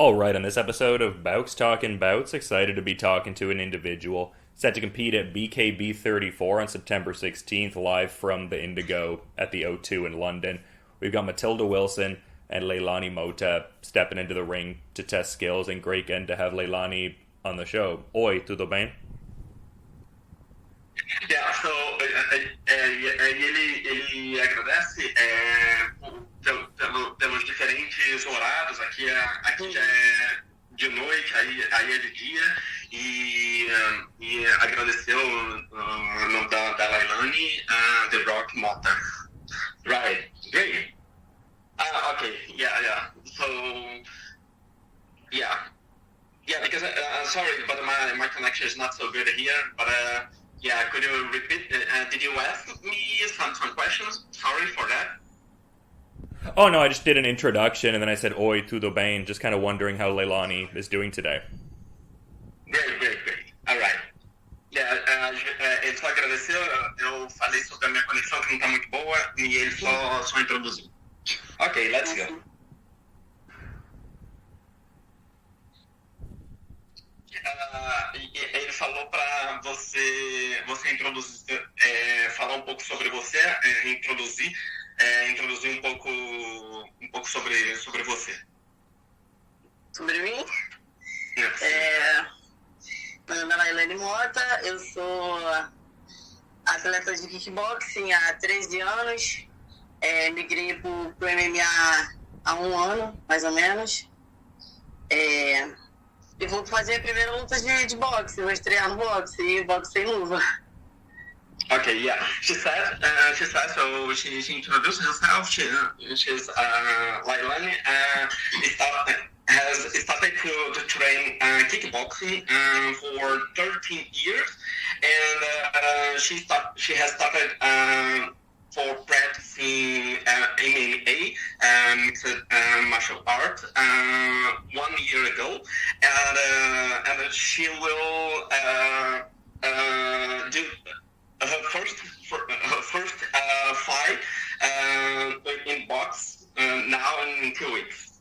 All right, on this episode of Bowks Talking Bouts, excited to be talking to an individual set to compete at BKB 34 on September 16th, live from the Indigo at the O2 in London. We've got Mathilda Wilson and Lailane Mota stepping into the ring to test skills, and great again to have Lailane on the show. Oi, tudo bem? Yeah, so ele agradece pelos diferentes horários. Aqui já é de noite, aí é de dia, e agradeceu o nome da Lailane, The Rock Mota. Right, great. Okay, yeah. So, yeah, because sorry, but my connection is not so good here, but. Yeah, could you repeat? Did you ask me some questions? Sorry for that. Oh no, I just did an introduction and then I said oi, tudo bem, just kind of wondering how Lailane is doing today. Great. Alright. Yeah, ele só agradeceu, eu falei sobre a minha conexão que não está muito boa e ele só introduziu. Ok, let's go. Ele falou para você introduzir, falar um pouco sobre você, introduzir um pouco sobre você. Sobre mim? Sim. Meu nome é Lailane Mota, eu sou atleta de kickboxing há 13 anos, migrei pro MMA há 1 ano, mais ou menos. E vou fazer a primeira luta de boxe, vou estrear no boxe, e boxe sem luva. Okay, yeah. She said so. She introduced herself. She's Lailane. Has started to train kickboxing for 13 years, and she has started for practicing MMA, mixed martial arts, 1 year ago, and she will do her first fight in box now in 2 weeks.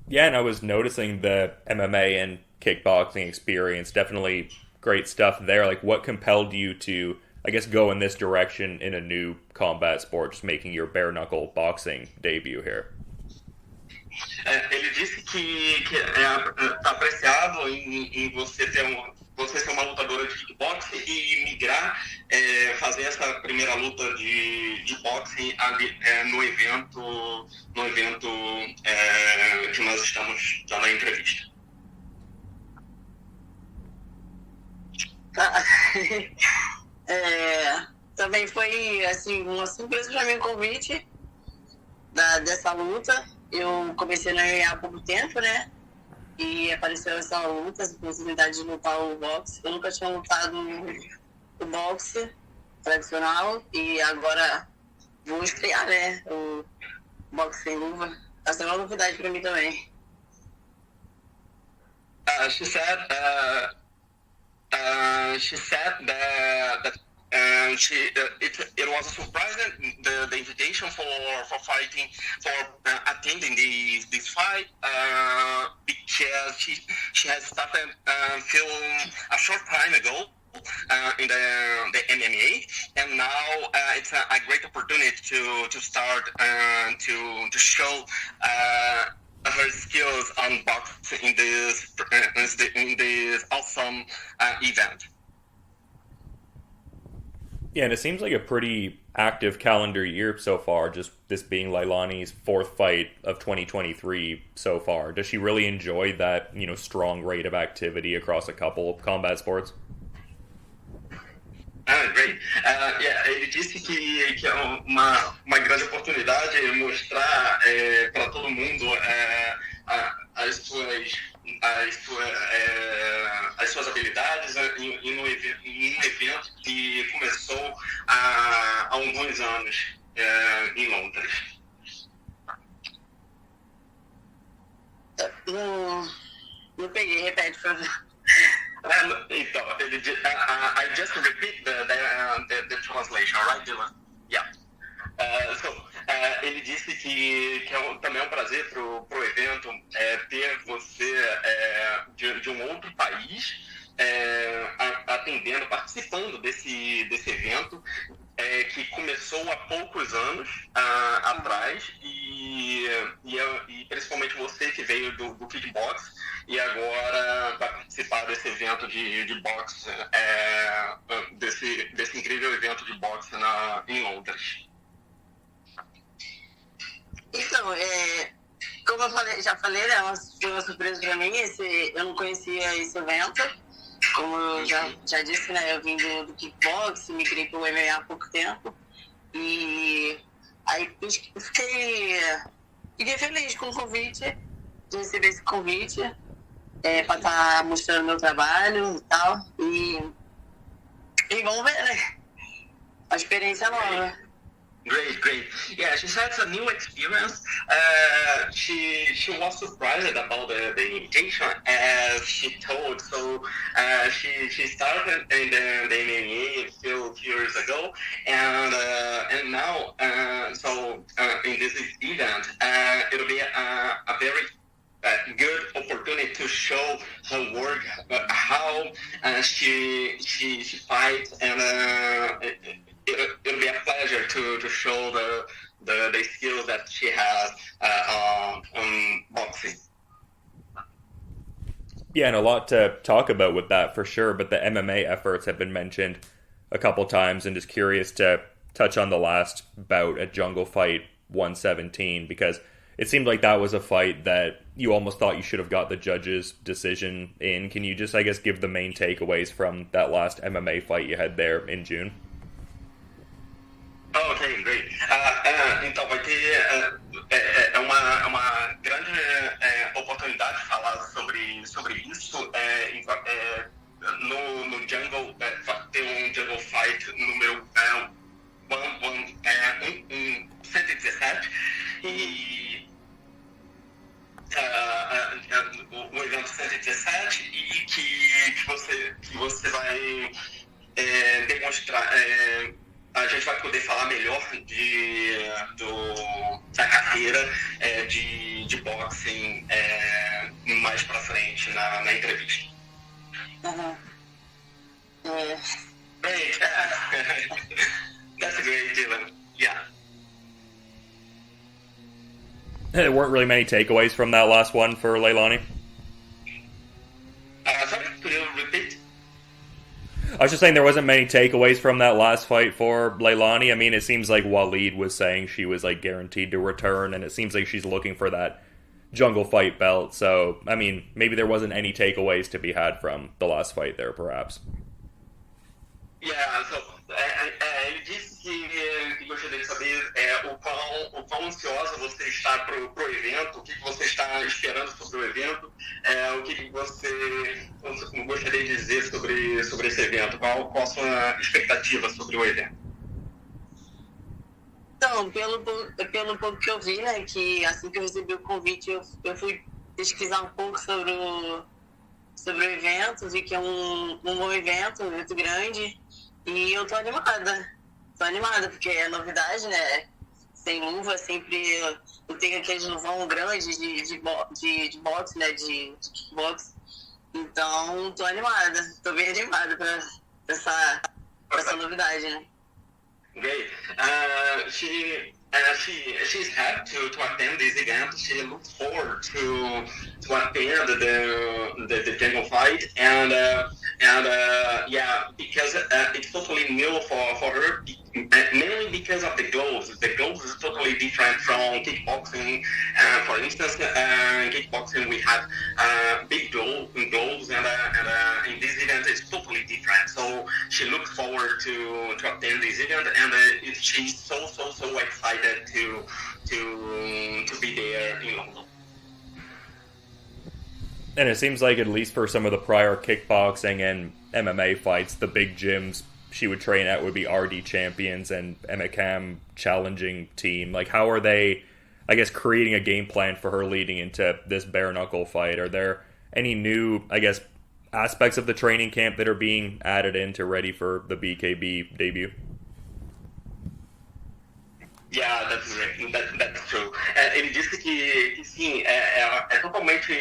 Yeah, and I was noticing the MMA and kickboxing experience, definitely great stuff there. Like, what compelled you to, I guess, go in this direction in a new combat sport, just making your bare-knuckle boxing debut here? Ele disse que é apreciado em você ser uma lutadora de kickboxing e migrar, fazer essa primeira luta de boxe ali, no evento que nós estamos já na entrevista. Também foi assim, uma surpresa para mim o convite dessa luta. Eu comecei na MMA há pouco tempo, né? E apareceu essa luta, essa possibilidade de lutar o boxe. Eu nunca tinha lutado o boxe tradicional e agora vou estrear, né? O boxe sem luva. Vai ser uma novidade para mim também. She said that it was a surprise, the invitation for fighting, for attending this fight, because she has started film a short time ago in the MMA, and now it's a great opportunity to start to show her skills on boxing in this awesome event. Yeah, and it seems like a pretty active calendar year so far, just this being Lailane's 4th fight of 2023 so far. Does she really enjoy that, strong rate of activity across a couple of combat sports? Great. Ele disse que é uma grande oportunidade mostrar para todo mundo as suas habilidades em um evento que começou há alguns anos em Londres. Não peguei, repete, por favor. Então, I just repeat the translation, right, Dylan? Yeah. So ele disse que também é um prazer pro evento ter você de um outro país atendendo, participando desse evento, que começou há poucos anos atrás, e principalmente você que veio do kickbox e agora vai participar desse evento de boxe, desse incrível evento de boxe em Londres. Então, como já falei, né, foi uma surpresa para mim, eu não conhecia esse evento. Como eu já disse, né, eu vim do kickbox, migrei para o MMA há pouco tempo. E aí eu fiquei feliz com o convite, de receber esse convite, para estar mostrando meu trabalho e tal. E vamos ver, né? A experiência nova. Great. Yeah, she said it's a new experience. She was surprised about the invitation, as she told. So she started in the MMA a few years ago, and now in this event, it'll be a very good opportunity to show her work, how she fights, and it'll be a pleasure to show the skills that she has on boxing. Yeah, and a lot to talk about with that for sure, but the MMA efforts have been mentioned a couple times, and just curious to touch on the last bout at Jungle Fight 117, because it seemed like that was a fight that you almost thought you should have got the judge's decision in. Can you just, I guess, give the main takeaways from that last MMA fight you had there in June? Ok, great. Então vai ter uma grande oportunidade de falar sobre isso. No Jungle, vai ter um Jungle Fight número 117 e o evento 117, e que você vai demonstrar. A gente vai poder falar melhor da carreira de boxing mais pra frente na entrevista. Great. That's great, Dylan. Yeah. There weren't really many takeaways from that last one for Lailane. Sorry, could you repeat? I was just saying there wasn't many takeaways from that last fight for Lailane. I mean, it seems like Waleed was saying she was like guaranteed to return, and it seems like she's looking for that Jungle Fight belt. So, I mean, maybe there wasn't any takeaways to be had from the last fight there, perhaps. Yeah, so ele disse que gostaria de saber o quão ansiosa você está pro evento, o que você está esperando sobre o evento, o que você gostaria de dizer sobre esse evento, qual a sua expectativa sobre o evento. Então, pelo pouco que eu vi, né, que assim que eu recebi o convite, eu fui pesquisar um pouco sobre o evento, vi que é um bom evento, um evento grande, e eu tô animada, porque é novidade, né, sem luva, sempre eu tenho aqueles luvão grande de boxe, né, de kickbox, então tô bem animada pra essa novidade, né. Great. She's happy to attend this event. She looks forward to attend the Jungle Fight, and yeah, because it's totally new for her, mainly because of the gloves. The gloves is totally different from kickboxing. For instance, in kickboxing we have big gloves, and in this event it's totally different. So she looks forward to attend this event, and she's so excited to be there in London. And it seems like, at least for some of the prior kickboxing and MMA fights, the big gyms she would train at would be RD Champions and McCam challenging team. Like, how are they, I guess, creating a game plan for her leading into this bare-knuckle fight? Are there any new, I guess, aspects of the training camp that are being added in to ready for the BKB debut? Yeah, that's great. That's true. Ele disse que sim, é totalmente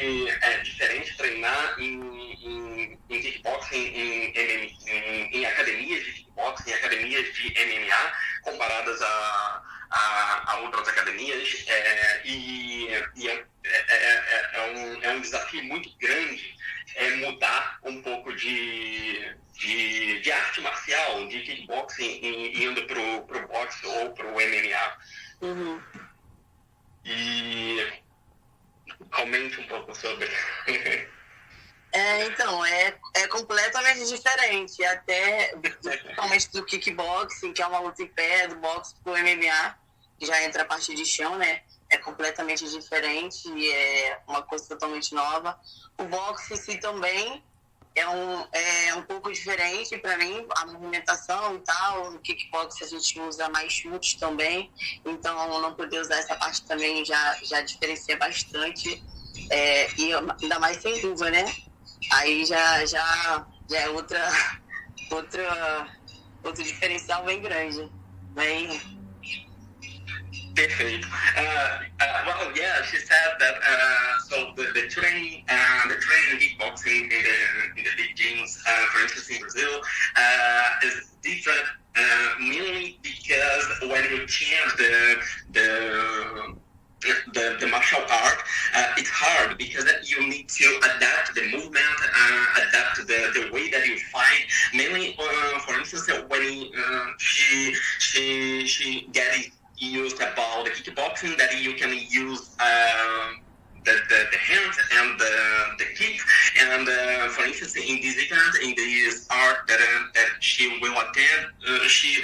diferente treinar em kickboxing, em academias de kickboxing, em academias de MMA, comparadas a outras academias. É um desafio muito grande mudar um pouco de arte marcial, de kickboxing, indo pro boxe ou pro MMA. Uhum. E comente um pouco sobre. Então, é completamente diferente, até principalmente do kickboxing, que é uma luta em pé, do boxe pro MMA, que já entra a parte de chão, né? É completamente diferente e é uma coisa totalmente nova. O boxe em si também é um pouco diferente para mim, a movimentação e tal. No kickboxing a gente usa mais chutes também, então não poder usar essa parte também já diferencia bastante. E ainda mais sem luva, né? Aí já é outro diferencial bem grande. Bem... Perfeito. Well, yeah, she said that so the training kickboxing in the big gyms, for instance in Brazil, is different mainly because when you change the martial art, it's hard because you need to adapt the movement, adapt the way that you fight. Mainly, for instance, when she gets used about the kickboxing, that you can use the hands and the kick. And for instance, in this event, in this art that she will attend, she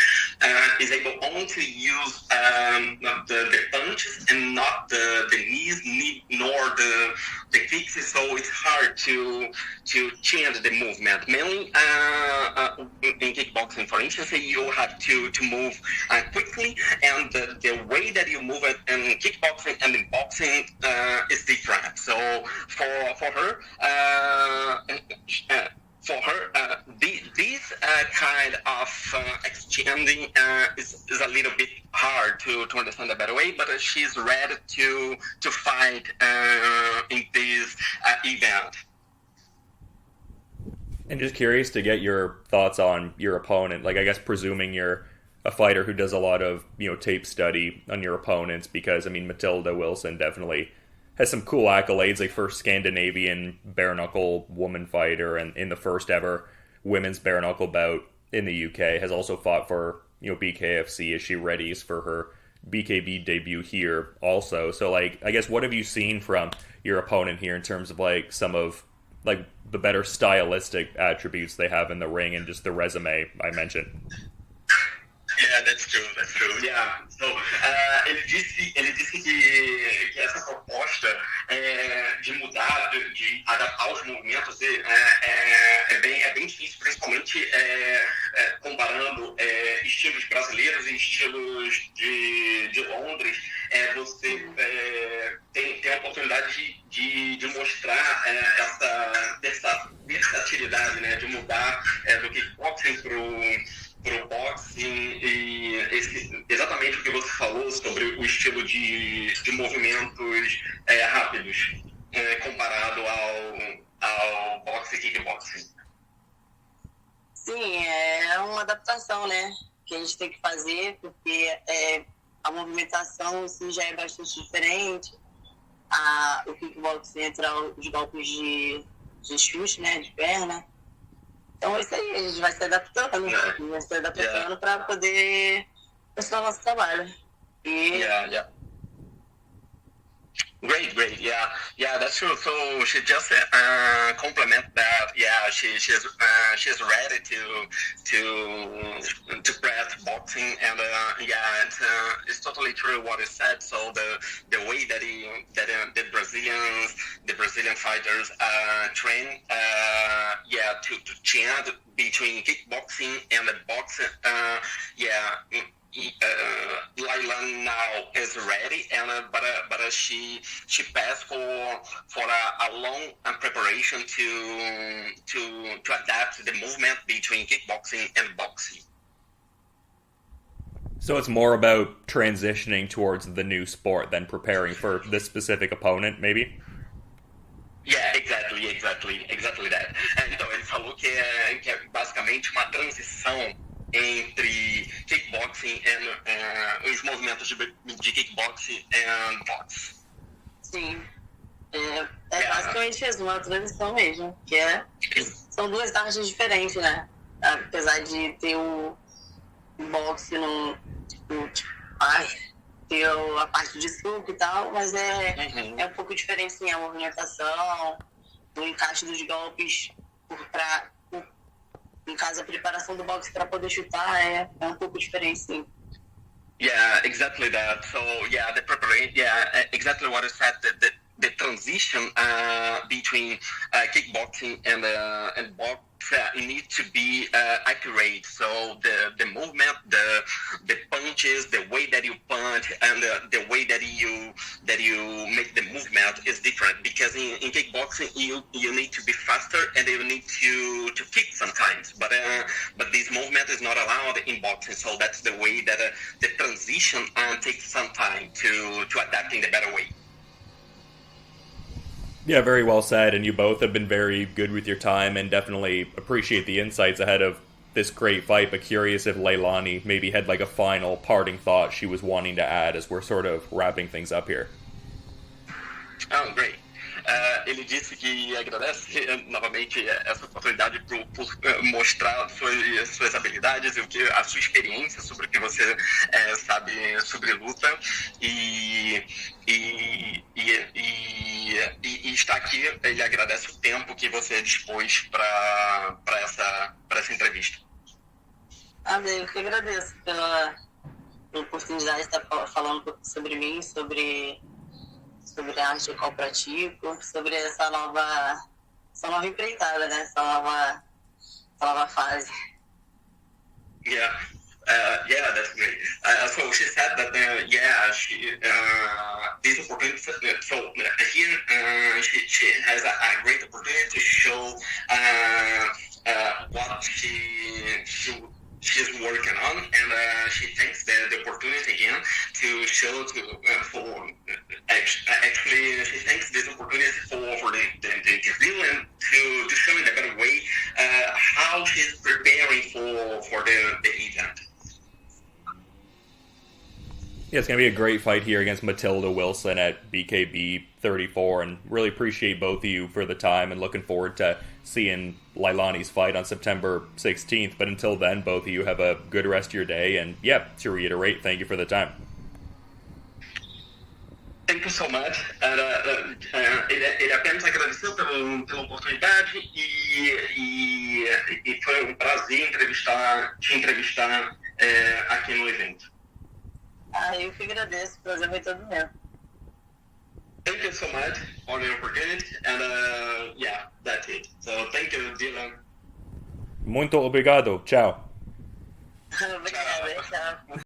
is able only to use the punches and not the knees, nor the kicks. So it's hard to change the movement. Mainly in kickboxing, for instance, you have to move quickly, and the way that you move it in kickboxing and in boxing is different. So for her, this kind of exchanging is a little bit hard to understand a better way, but she's ready to fight in this event. And just curious to get your thoughts on your opponent. Like, I guess presuming you're a fighter who does a lot of, tape study on your opponents, because, Mathilda Wilson definitely has some cool accolades, like first Scandinavian bare-knuckle woman fighter, and in the first ever women's bare-knuckle bout in the UK, has also fought for, BKFC as she readies for her BKB debut here also. So, I guess what have you seen from your opponent here in terms of, some of, the better stylistic attributes they have in the ring and just the resume I mentioned? Yeah, that's true. Yeah. So, ele disse que essa proposta de mudar, de adaptar os movimentos é bem difícil, principalmente comparando estilos brasileiros e estilos de Londres. Você tem a oportunidade de mostrar essa versatilidade, né, de mudar do kickboxing pro boxing, e exatamente o que você falou sobre o estilo de movimentos rápidos comparado ao boxe e kickboxing. Sim, é uma adaptação, né, que a gente tem que fazer, porque a movimentação assim, já é bastante diferente. O kickboxing entra os golpes de chute, né, de perna. Então é isso aí, a gente vai se adaptando, para poder continuar o nosso trabalho. Yeah. Great. Yeah, that's true. So she just compliment that. Yeah, she's ready to practice boxing, and it's totally true what you said. So the way that the Brazilian fighters train, to change between kickboxing and the boxing, Lailane now is ready, and but she passed for a long preparation to adapt the movement between kickboxing and boxing. So it's more about transitioning towards the new sport than preparing for this specific opponent, maybe? Yeah, exactly that. Então, ele falou que é basicamente uma transição entre kickboxing e os movimentos de kickboxing e boxe. Sim. Basicamente isso, uma transição mesmo. São duas artes diferentes, né? Apesar de ter o boxe ter a parte de suco e tal, mas é um pouco diferente, sim, a movimentação, o encaixe dos golpes, no caso, a preparação do boxe para poder chutar é um pouco diferente, sim. Yeah, exactly that. So, yeah, the preparation, exactly what I said, the transition between kickboxing and box, it needs to be accurate. So the movement, the punches, the way that you punch, and the way that you make the movement is different. Because in kickboxing, you need to be faster and you need to kick sometimes. But this movement is not allowed in boxing. So that's the way that the transition takes some time to adapt in the better way. Yeah, very well said, and you both have been very good with your time and definitely appreciate the insights ahead of this great fight, but curious if Lailane maybe had like a final parting thought she was wanting to add as we're sort of wrapping things up here. Oh, great. Ele disse que agradece novamente essa oportunidade por mostrar suas habilidades e a sua experiência sobre o que você sabe sobre luta e estar aqui. Ele agradece o tempo que você dispôs para essa entrevista. Eu que agradeço pela oportunidade de estar falando um pouco sobre mim, sobre a arte que eu pratico, sobre essa nova empreitada, né? Essa nova fase. Yeah, that's great. So she said that, this opportunity. So here, she has a great opportunity to show what she's working on, and she takes the opportunity again to show actually she takes this opportunity for the interview and to show in a better way how she's preparing for the event. Yeah, it's going to be a great fight here against Mathilda Wilson at BKB 34, and really appreciate both of you for the time and looking forward to seeing Lailane's fight on September 16th. But until then, both of you have a good rest of your day, and to reiterate, thank you for the time. Thank you so much. Ele apenas agradeceu pela oportunidade e foi prazer te entrevistar aqui no evento. Eu que agradeço, o prazer foi todo meu. Thank you so much for the opportunity, and that's it. So thank you, Dylan. Muito obrigado. Ciao.